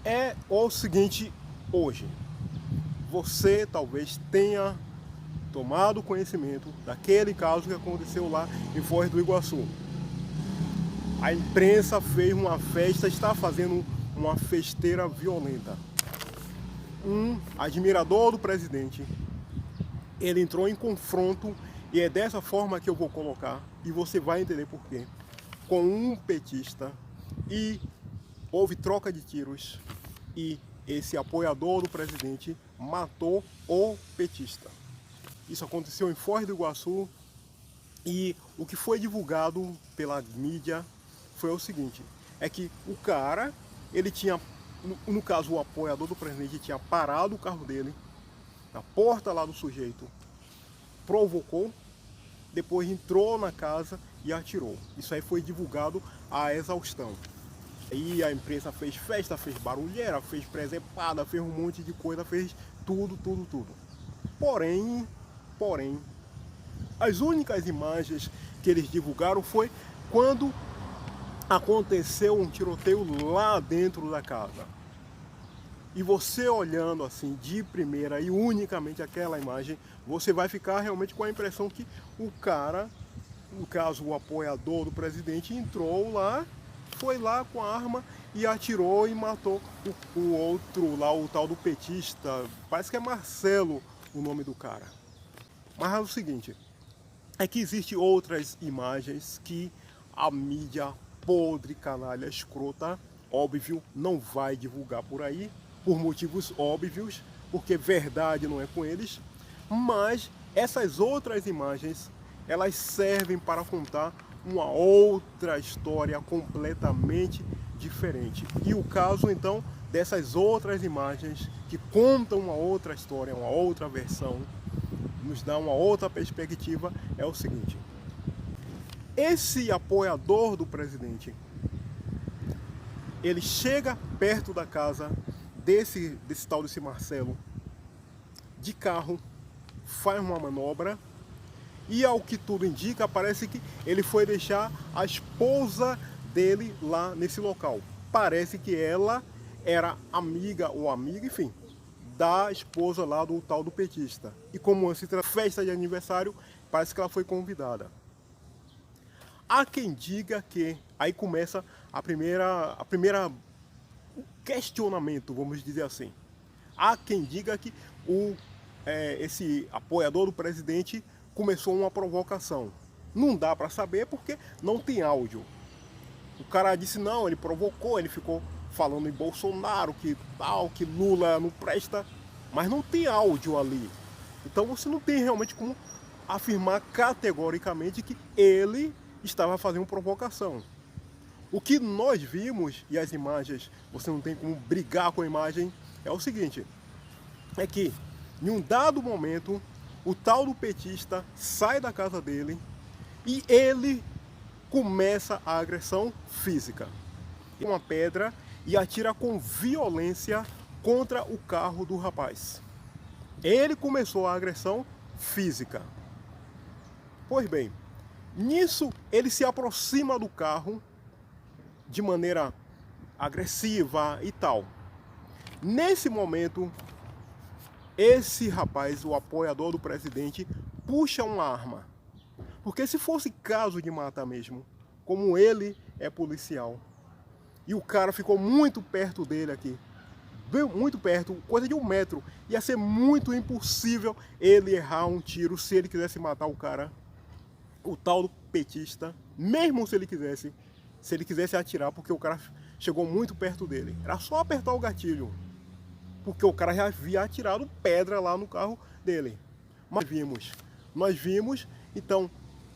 É o seguinte, hoje, você talvez tenha tomado conhecimento daquele caso que aconteceu lá em Foz do Iguaçu. A imprensa fez uma festa, está fazendo uma festeira violenta. Um admirador do presidente, ele entrou em confronto, e é dessa forma que eu vou colocar, e você vai entender por quê, com um petista, e houve troca de tiros, e esse apoiador do presidente matou o petista. Isso aconteceu em Foz do Iguaçu, e o que foi divulgado pela mídia foi o seguinte, é que o cara, ele tinha, no caso o apoiador do presidente, tinha parado o carro dele na porta lá do sujeito, provocou, depois entrou na casa e atirou. Isso aí foi divulgado à exaustão. Aí a imprensa fez festa, fez barulheira, fez presepada, fez um monte de coisa, fez tudo. Porém, as únicas imagens que eles divulgaram foi quando aconteceu um tiroteio lá dentro da casa. E você olhando assim de primeira e unicamente aquela imagem, você vai ficar realmente com a impressão que o cara, no caso o apoiador do presidente, entrou lá, foi lá com a arma e atirou e matou o outro lá, o tal do petista. Parece que é Marcelo o nome do cara. Mas é o seguinte, é que existem outras imagens que a mídia podre, canalha, escrota, óbvio, não vai divulgar por aí, por motivos óbvios, porque verdade não é com eles, mas essas outras imagens, elas servem para contar uma outra história completamente diferente. E o caso, então, dessas outras imagens que contam uma outra história, uma outra versão, nos dá uma outra perspectiva, é o seguinte. Esse apoiador do presidente, ele chega perto da casa desse tal desse Marcelo, de carro, faz uma manobra, e ao que tudo indica, parece que ele foi deixar a esposa dele lá nesse local. Parece que ela era amiga ou amiga, enfim, da esposa lá do tal do petista. E como se trata de festa de aniversário, parece que ela foi convidada. Há quem diga que, aí começa a primeira questionamento, vamos dizer assim. Há quem diga que esse apoiador do presidente começou uma provocação. Não dá para saber porque não tem áudio. O cara disse não, ele provocou, ele ficou falando em Bolsonaro, que tal, que Lula não presta, mas não tem áudio ali. Então você não tem realmente como afirmar categoricamente que ele estava fazendo provocação. O que nós vimos, e as imagens, você não tem como brigar com a imagem, é o seguinte, é que em um dado momento, o tal do petista sai da casa dele e ele começa a agressão física. Uma pedra e atira com violência contra o carro do rapaz. Ele começou a agressão física. Pois bem, nisso ele se aproxima do carro de maneira agressiva e tal. Nesse momento, esse rapaz, o apoiador do presidente, puxa uma arma. Porque se fosse caso de matar mesmo, como ele é policial, e o cara ficou muito perto dele aqui, muito perto, coisa de 1 metro, ia ser muito impossível ele errar um tiro se ele quisesse matar o cara, o tal do petista, mesmo se ele quisesse atirar, porque o cara chegou muito perto dele. Era só apertar o gatilho, porque o cara já havia atirado pedra lá no carro dele. Mas nós vimos, então,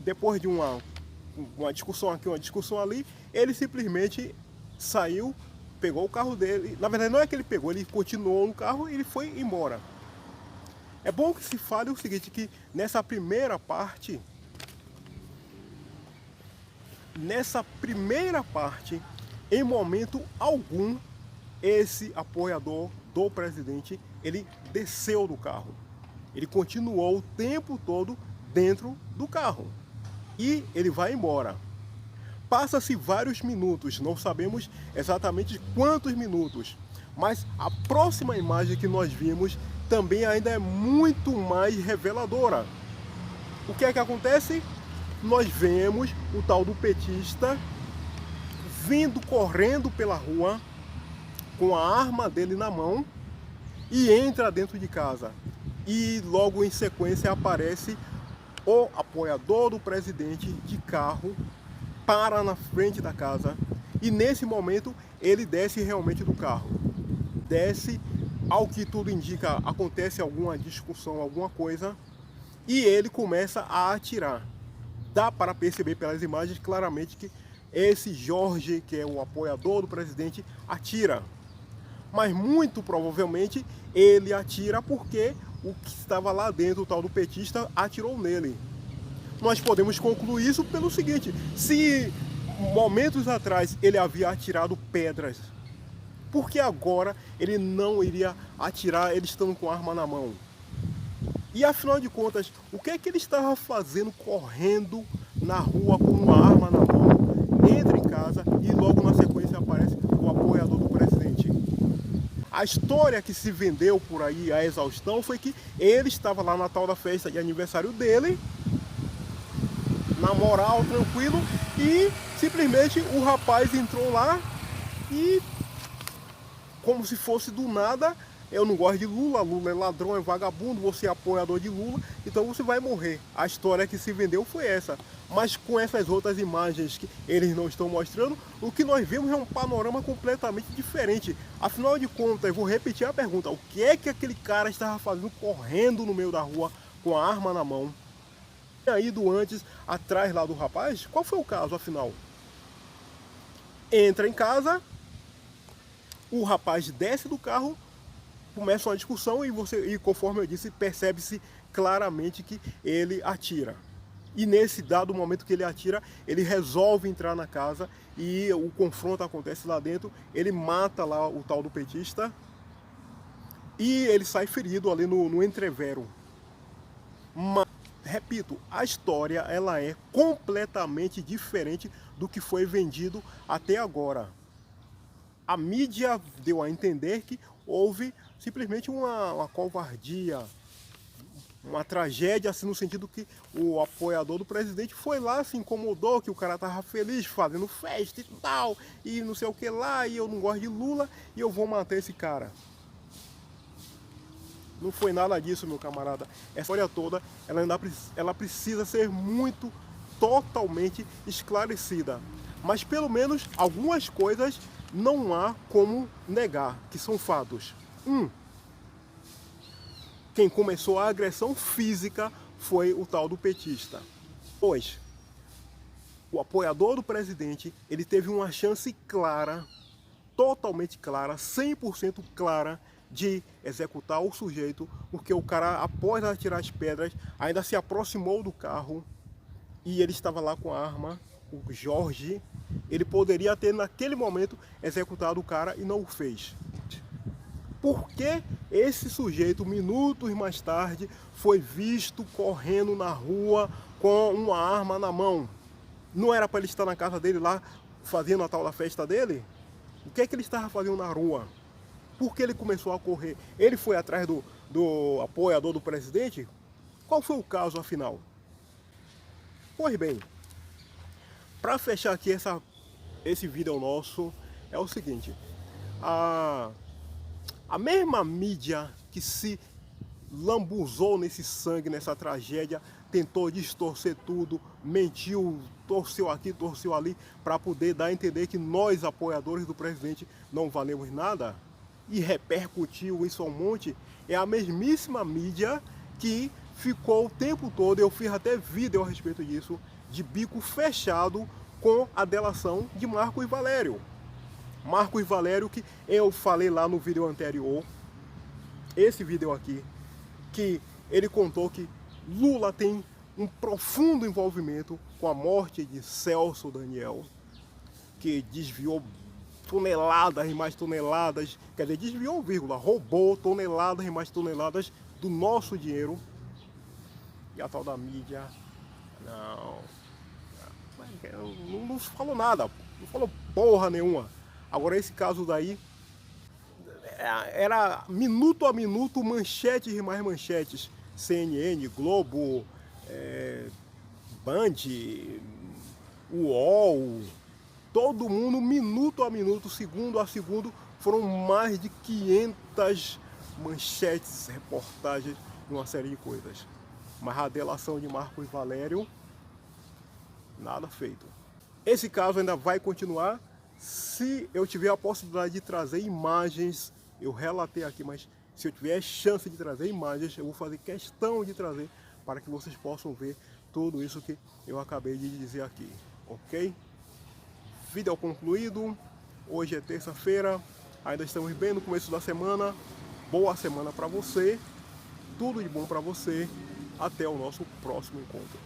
depois de uma discussão aqui, uma discussão ali, ele simplesmente saiu, pegou o carro dele. Na verdade, não é que ele pegou, ele continuou no carro e ele foi embora. É bom que se fale o seguinte, que nessa primeira parte, em momento algum, esse apoiador do presidente, ele desceu do carro. Ele continuou o tempo todo dentro do carro. E ele vai embora. Passa-se vários minutos, não sabemos exatamente quantos minutos, Mas a próxima imagem que nós vimos também ainda é muito mais reveladora. O que é que acontece? Nós vemos o tal do petista vindo correndo pela rua com a arma dele na mão e entra dentro de casa. E logo em sequência aparece o apoiador do presidente de carro, para na frente da casa, e nesse momento ele desce realmente do carro. Desce, ao que tudo indica, acontece alguma discussão, alguma coisa, e ele começa a atirar. Dá para perceber pelas imagens claramente que esse Jorge, que é o apoiador do presidente, atira. Mas muito provavelmente ele atira porque o que estava lá dentro, o tal do petista, atirou nele. Nós podemos concluir isso pelo seguinte: se momentos atrás ele havia atirado pedras, por que agora ele não iria atirar ele estando com a arma na mão? E afinal de contas, o que é que ele estava fazendo correndo na rua com uma arma na mão, entra em casa e logo na sequência aparece o apoiador do presidente? A história que se vendeu por aí, a exaustão, foi que ele estava lá na tal da festa de aniversário dele, na moral, tranquilo, e simplesmente o rapaz entrou lá e, como se fosse do nada: eu não gosto de Lula, Lula é ladrão, é vagabundo, você é apoiador de Lula, então você vai morrer. A história que se vendeu foi essa. Mas com essas outras imagens que eles não estão mostrando, o que nós vemos é um panorama completamente diferente. Afinal de contas, eu vou repetir a pergunta: o que é que aquele cara estava fazendo correndo no meio da rua com a arma na mão? Tinha ido antes, atrás lá do rapaz? Qual foi o caso, afinal? Entra em casa, o rapaz desce do carro, começa uma discussão e conforme eu disse, percebe-se claramente que ele atira. E nesse dado momento que ele atira, ele resolve entrar na casa e o confronto acontece lá dentro. Ele mata lá o tal do petista e ele sai ferido ali no entrevero. Mas, repito, a história ela é completamente diferente do que foi vendido até agora. A mídia deu a entender que houve simplesmente uma covardia, uma tragédia, assim, no sentido que o apoiador do presidente foi lá, se incomodou, que o cara tava feliz, fazendo festa e tal, e não sei o que lá, e eu não gosto de Lula, e eu vou matar esse cara. Não foi nada disso, meu camarada. Essa história toda, ela precisa ser muito, totalmente esclarecida. Mas pelo menos algumas coisas não há como negar, que são fatos. Quem começou a agressão física foi o tal do petista. 2. O apoiador do presidente, ele teve uma chance clara, totalmente clara, 100% clara, de executar o sujeito, porque o cara, após atirar as pedras, ainda se aproximou do carro e ele estava lá com a arma, o Jorge. Ele poderia ter, naquele momento, executado o cara e não o fez. Por que esse sujeito, minutos mais tarde, foi visto correndo na rua com uma arma na mão? Não era para ele estar na casa dele lá, fazendo a tal da festa dele? O que é que ele estava fazendo na rua? Por que ele começou a correr? Ele foi atrás do apoiador do presidente? Qual foi o caso, afinal? Pois bem, para fechar aqui esse vídeo nosso, é o seguinte: a mesma mídia que se lambuzou nesse sangue, nessa tragédia, tentou distorcer tudo, mentiu, torceu aqui, torceu ali, para poder dar a entender que nós, apoiadores do presidente, não valemos nada, e repercutiu isso um monte. É a mesmíssima mídia que ficou o tempo todo, eu fiz até vídeo a respeito disso, de bico fechado com a delação de Marcos Valério. Marcos Valério, que eu falei lá no vídeo anterior, esse vídeo aqui, que ele contou que Lula tem um profundo envolvimento com a morte de Celso Daniel, que desviou toneladas e mais toneladas, quer dizer, desviou, vírgula, roubou toneladas e mais toneladas do nosso dinheiro. E a tal da mídia, não falou nada, não falou porra nenhuma. Agora esse caso daí, era minuto a minuto, manchetes e mais manchetes. CNN, Globo, Band, UOL, todo mundo, minuto a minuto, segundo a segundo, foram mais de 500 manchetes, reportagens, uma série de coisas. Mas a delação de Marcos Valério, nada feito. Esse caso ainda vai continuar. Se eu tiver a possibilidade de trazer imagens, eu relatei aqui, mas se eu tiver chance de trazer imagens, eu vou fazer questão de trazer para que vocês possam ver tudo isso que eu acabei de dizer aqui, ok? Vídeo concluído. Hoje é terça-feira, ainda estamos bem no começo da semana. Boa semana para você, tudo de bom para você. Até o nosso próximo encontro.